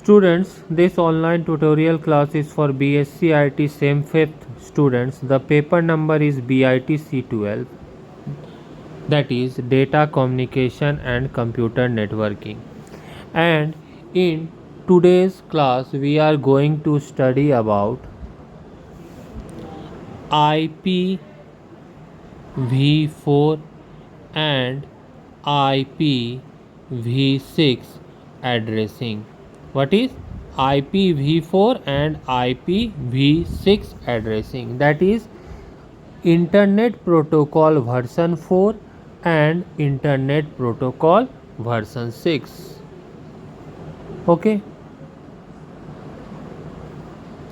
Students, this online tutorial class is for BSc IT SEM 5th students. The paper number is BIT C12, that is Data Communication and Computer Networking. And in today's class we are going to study about IPv4 and IPv6 addressing. What is IPv4 and IPv6 addressing? That is Internet Protocol version 4 and Internet Protocol version 6. Okay,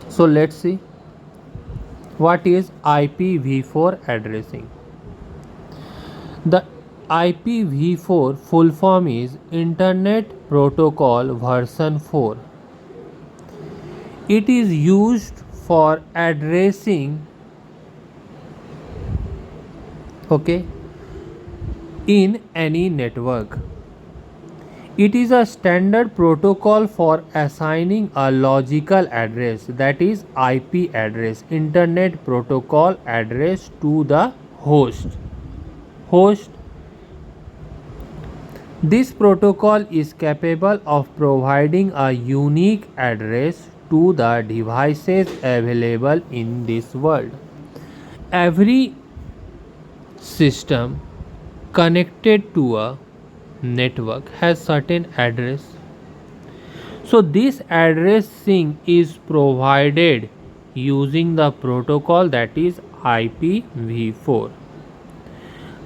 so let's see what is IPv4 addressing. The IPv4 full form is Internet Protocol version 4. It is used for addressing in any network. It is a standard protocol for assigning a logical address, that is IP address, Internet Protocol address, to the host. This protocol is capable of providing a unique address to the devices available in this world. Every system connected to a network has certain address. So this addressing is provided using the protocol that is IPv4.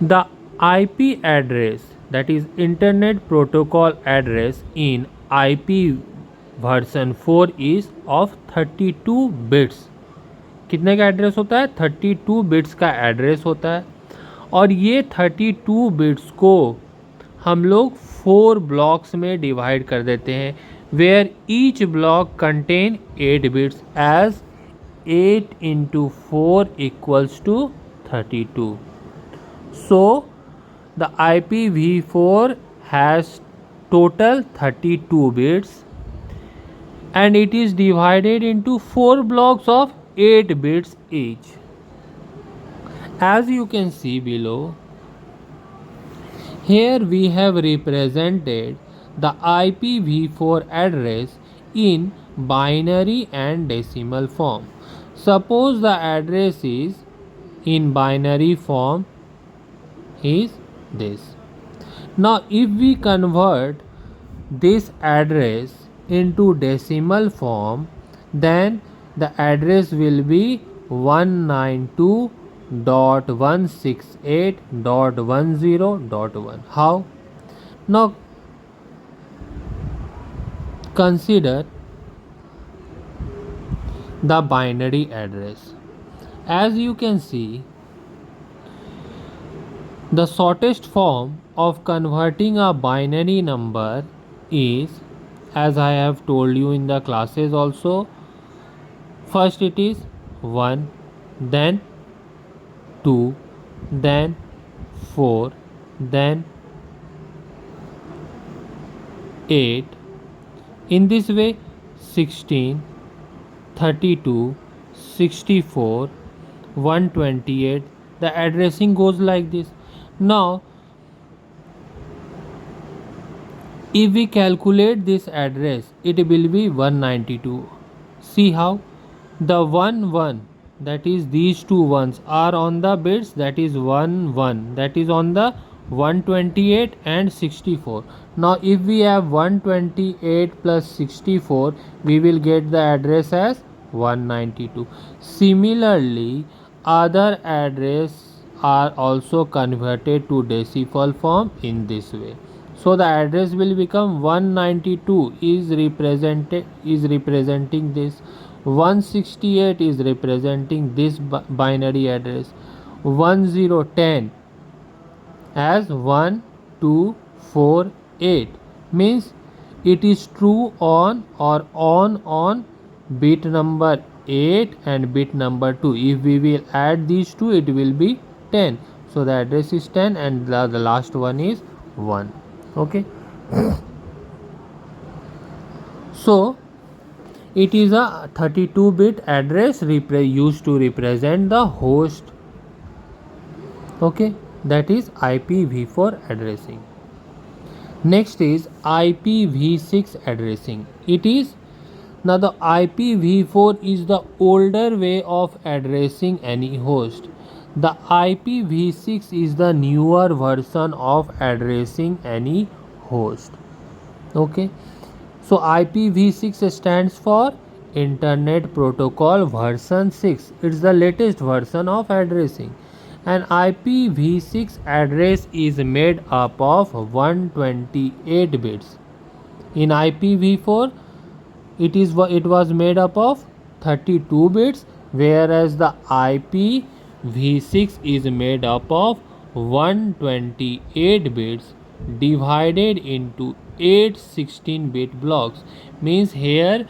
The IP address, that is Internet Protocol address, in IP version 4 is of 32 bits. कितने का address होता है? 32 bits का address होता है. और ये 32 bits को हम लोग 4 ब्लॉक्स में डिवाइड कर देते हैं, where each block contain 8 bits, as 8 into 4 equals to 32. So the IPv4 has total 32 bits and it is divided into 4 blocks of 8 bits each. As you can see below, here we have represented the IPv4 address in binary and decimal form. Suppose the address is in binary form is this. Now if we convert this address into decimal form, then the address will be 192.168.10.1. How? Now consider the binary address. As you can see, the shortest form of converting a binary number is, as I have told you in the classes also, first it is 1, then 2, then 4, then 8. In this way 16, 32, 64, 128. The addressing goes like this. Now if we calculate this address, it will be 192. See how? The 1, that is these two ones are on the bits, that is 1, 1, that is on the 128 and 64. Now if we have 128 plus 64, we will get the address as 192. Similarly, other address are also converted to decimal form in this way. So the address will become 192 is representing this, 168 is representing this binary address, 1010 as 1248 means it is true on or on bit number 8 and bit number 2. If we will add these two, it will be 10. So the address is 10 and the last one is 1. Okay. So it is a 32-bit address used to represent the host. Okay, that is IPv4 addressing. Next is IPv6 addressing. It is now the IPv4 is the older way of addressing any host. The IPv6 is the newer version of addressing any host. Okay, so IPv6 stands for Internet Protocol version 6. It's the latest version of addressing. An IPv6 address is made up of 128 bits. In IPv4, it was made up of 32 bits, whereas the IPv6 is made up of 128 bits divided into 8 16-bit blocks. Means here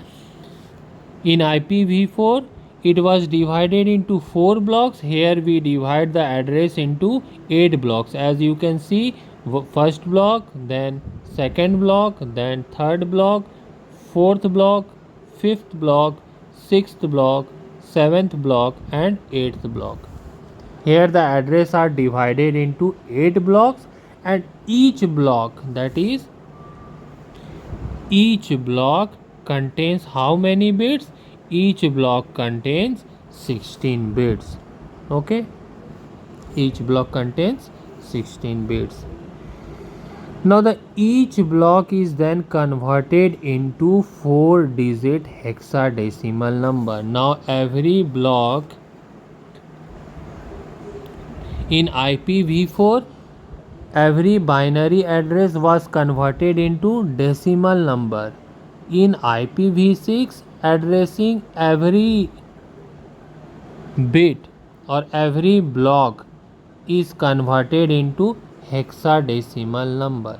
in IPv4 it was divided into 4 blocks. Here we divide the address into 8 blocks. As you can see, first block, then second block, then third block, fourth block, fifth block, sixth block, seventh block, and eighth block. Here the address are divided into 8 blocks, and each block, that is each block contains how many bits? Each block contains 16 bits. Okay, each block contains 16 bits. Now the each block is then converted into 4-digit hexadecimal number. Now every block in IPv4, every binary address was converted into decimal number. In IPv6 addressing, every bit or every block is converted into hexadecimal number.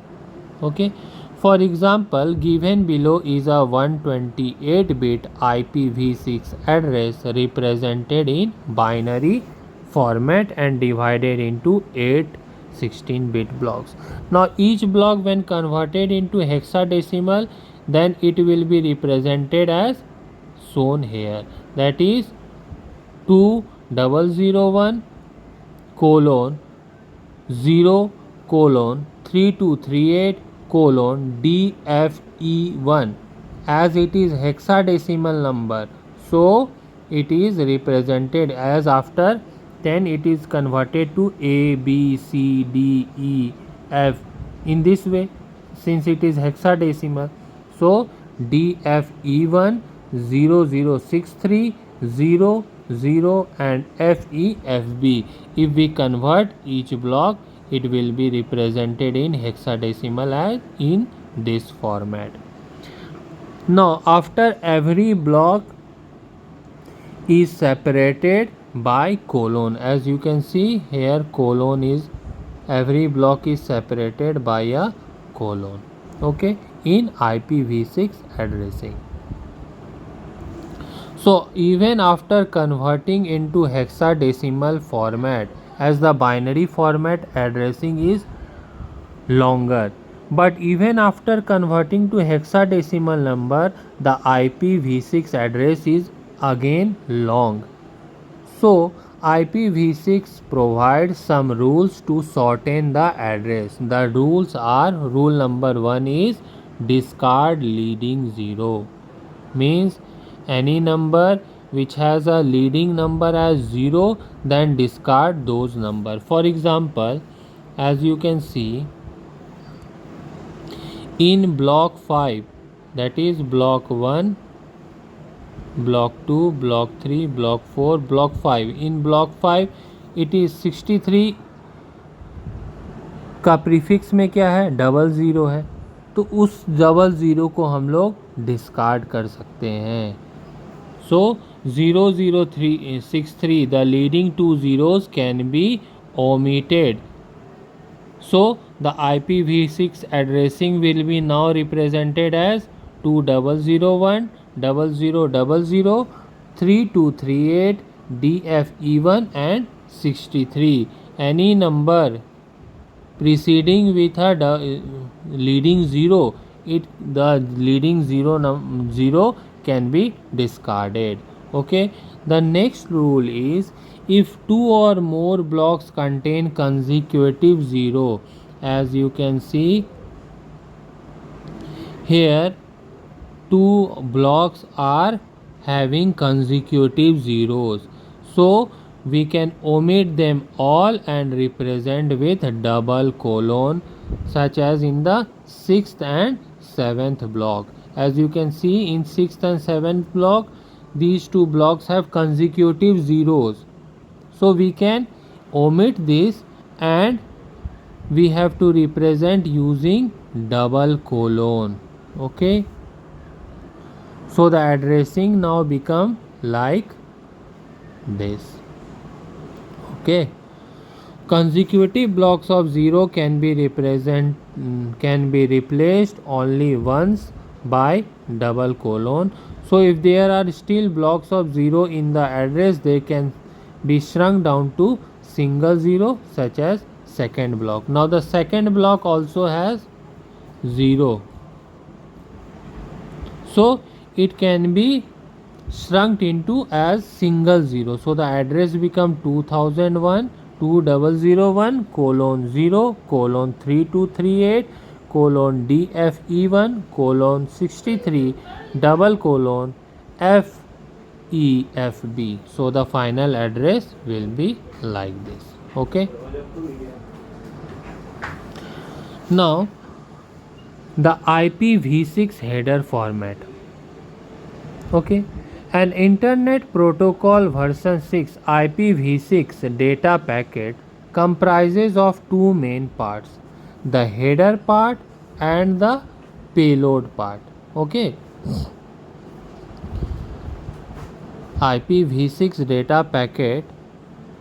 Okay, for example, given below is a 128-bit IPv6 address represented in binary format and divided into 8 16-bit blocks. Now each block when converted into hexadecimal, then it will be represented as shown here, that is 2001 colon 0 colon 3238 colon DFE1. As it is hexadecimal number, so it is represented as after 10 it is converted to A, B, C, D, E, F in this way, since it is hexadecimal. So DFE1 0063 00 and FEFB. If we convert each block, it will be represented in hexadecimal as in this format. Now after every block is separated by colon. As you can see here, colon is, every block is separated by a colon. Okay, in IPv6 addressing. So even after converting into hexadecimal format, as the binary format addressing is longer, but even after converting to hexadecimal number, the IPv6 address is again long. So IPv6 provides some rules to shorten the address. The rules are, rule number 1 is discard leading 0. Means any number which has a leading number as 0, then discard those number. For example, as you can see in block 5, that is block 1, block 2, block 3, block 4, block 5. In block 5 it is 63 का prefix में क्या है, 00 है, तो उस 00 को हम लोग डिस्कार्ड कर सकते हैं. So 00363, the leading two zeros can be omitted. So the IPv6 addressing will be now represented as 2001 0000 3238 DFE1 and 63. Any number preceding with a leading 0 the leading zero can be discarded. Okay, the next rule is if two or more blocks contain consecutive zero, as you can see here, two blocks are having consecutive zeros, so we can omit them all and represent with double colon, such as in the 6th and 7th block. As you can see, in 6th and 7th block, these two blocks have consecutive zeros, so we can omit this and we have to represent using double colon. Okay, so the addressing now become like this. Okay, consecutive blocks of 0 can be replaced only once by double colon. So if there are still blocks of 0 in the address, they can be shrunk down to single 0, such as second block. Now the second block also has 0, so it can be shrunk into as single 0. So the address become 2001 2001 colon 0 colon 3238 colon DFE1 colon 63 double colon FEFB. So the final address will be like this. Okay, now the IPv6 header format. Okay, an Internet Protocol version 6 IPv6 data packet comprises of two main parts, the header part and the payload part. Okay, IPv6 data packet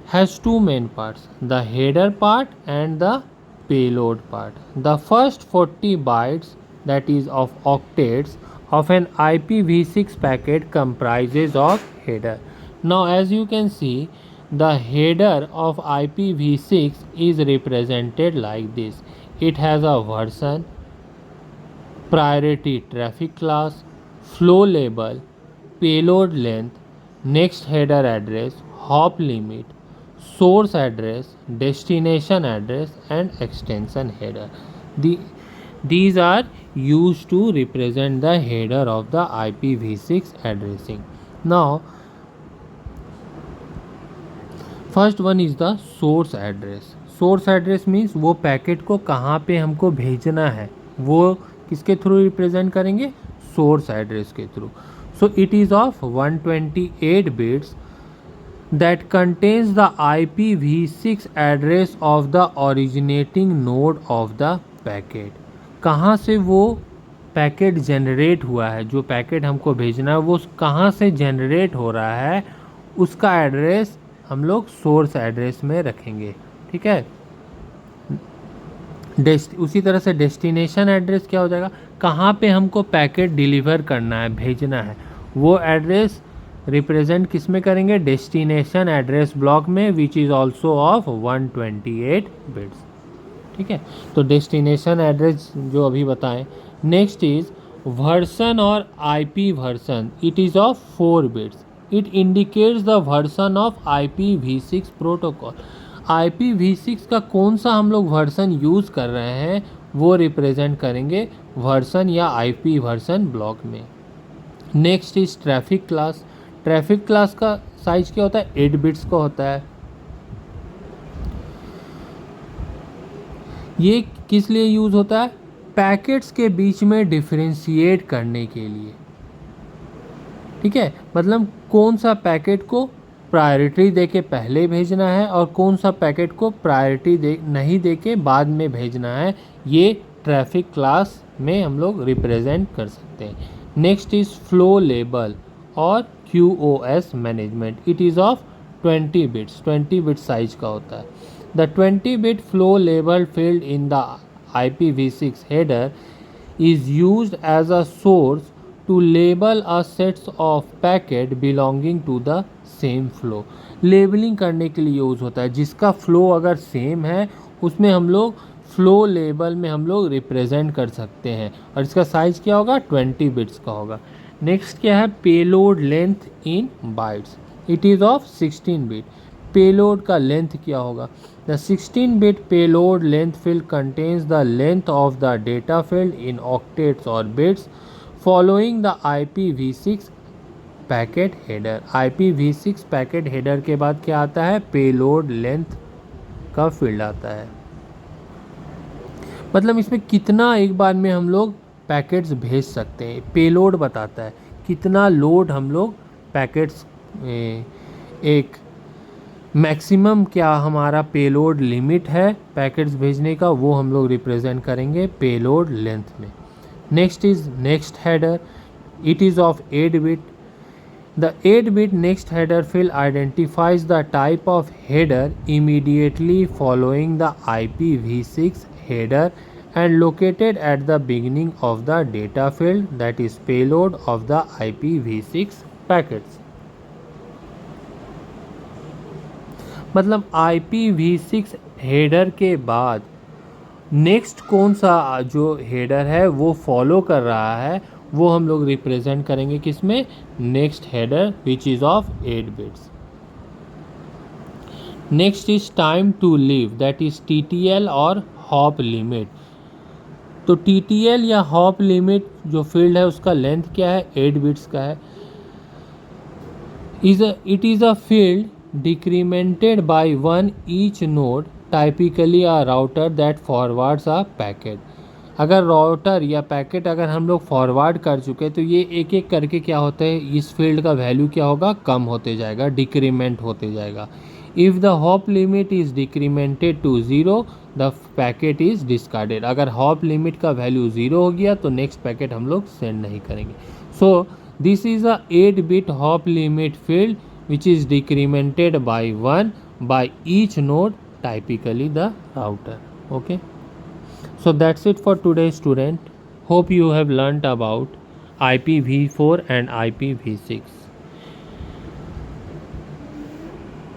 has two main parts, the header part and the payload part. The first 40 bytes, that is of octets, of an IPv6 packet comprises of header. Now as you can see, the header of IPv6 is represented like this. It has a version, priority traffic class, flow label, payload length, next header address, hop limit, source address, destination address and extension header. These are used to represent the header of the IPv6 addressing. Now first one is the source address. Source address means वो packet को कहाँ पे हमको भेजना है, वो किसके through represent करेंगे, सोर्स एड्रेस के through. So it is of 128 bits that contains the IPv6 address of the originating node of the packet. कहाँ से वो पैकेट जनरेट हुआ है, जो पैकेट हमको भेजना है वो कहाँ से जनरेट हो रहा है, उसका एड्रेस हम लोग सोर्स एड्रेस में रखेंगे. ठीक है, उसी तरह से डेस्टिनेशन एड्रेस क्या हो जाएगा, कहाँ पे हमको पैकेट डिलीवर करना है, भेजना है, वो एड्रेस रिप्रेजेंट किस में करेंगे, डेस्टिनेशन एड्रेस ब्लॉक में, which is also of 128 bits. ठीक है, तो डेस्टिनेशन एड्रेस जो अभी बताएं. नेक्स्ट इज वर्सन और IP version. It is of 4 bits. It indicates the version of IPv6 protocol. IPv6 का कौन सा हम लोग वर्सन यूज़ कर रहे हैं वो रिप्रेजेंट करेंगे वर्सन या IP वर्सन ब्लॉक में. Next is traffic class. Traffic class का साइज क्या होता है, 8 बिट्स का होता है. ये किस लिए यूज़ होता है, पैकेट्स के बीच में डिफरेंशिएट करने के लिए. ठीक है, मतलब कौन सा पैकेट को प्रायोरिटी देके पहले भेजना है और कौन सा पैकेट को प्रायोरिटी नहीं देके बाद में भेजना है, ये ट्रैफिक क्लास में हम लोग रिप्रेजेंट कर सकते हैं. नेक्स्ट इज फ्लो लेबल और QoS management. It is of 20 bits. 20 bit size का होता है. The 20 bit flow label field in the IPv6 header is used as a source to label a sets of packet belonging to the same flow. Labelling करने के लिए use होता है. जिसका flow अगर सेम है उसमें हम लोग फ्लो लेवल में हम लोग रिप्रेजेंट कर सकते हैं, और इसका साइज क्या होगा, 20 बिट्स का होगा। नेक्स्ट क्या है, payload length in bytes, it is of 16 bit. Payload का लेंथ क्या होगा, the 16 bit payload length field contains the length of the data field in octets और bits following the IPv6 packet header. IPv6 packet header के बाद क्या आता है, payload length का फील्ड आता है। मतलब इसमें कितना एक बार में हम लोग पैकेट्स भेज सकते हैं, पेलोड बताता है कितना लोड हम लोग पैकेट्स, एक मैक्सिमम क्या हमारा पेलोड लिमिट है पैकेट्स भेजने का, वो हम लोग रिप्रेजेंट करेंगे पेलोड लेंथ में। Next is next header, it is of 8 bit. The 8-bit next header field identifies the type of header immediately following the IPv6 header and located at the beginning of the data field, that is payload of the IPv6 packets. मतलब IPv6 header के बाद next कौन सा जो header है वो follow कर रहा है, वो हम लोग रिप्रेजेंट करेंगे किसमें, next header which is of 8 bits. Next is time to live, that is TTL और हॉप लिमिट। तो TTL या हॉप लिमिट जो फील्ड है उसका लेंथ क्या है, 8 बिट्स का है। It is a field decremented by 1 each node, typically a router that forwards a packet. अगर राउटर या पैकेट अगर हम लोग फॉरवर्ड कर चुके तो ये एक एक करके क्या होता है, इस फील्ड का वैल्यू क्या होगा, कम होते जाएगा, डिक्रीमेंट होते जाएगा। If the hop limit is decremented to 0 the packet is discarded. अगर हॉप लिमिट का वैल्यू 0 हो गया तो नेक्स्ट पैकेट हम लोग सेंड नहीं करेंगे। So this is a 8 bit hop limit field which is decremented by 1 by each node, typically the router. Okay, so that's it for today, student. Hope you have learnt about IPv4 and IPv6.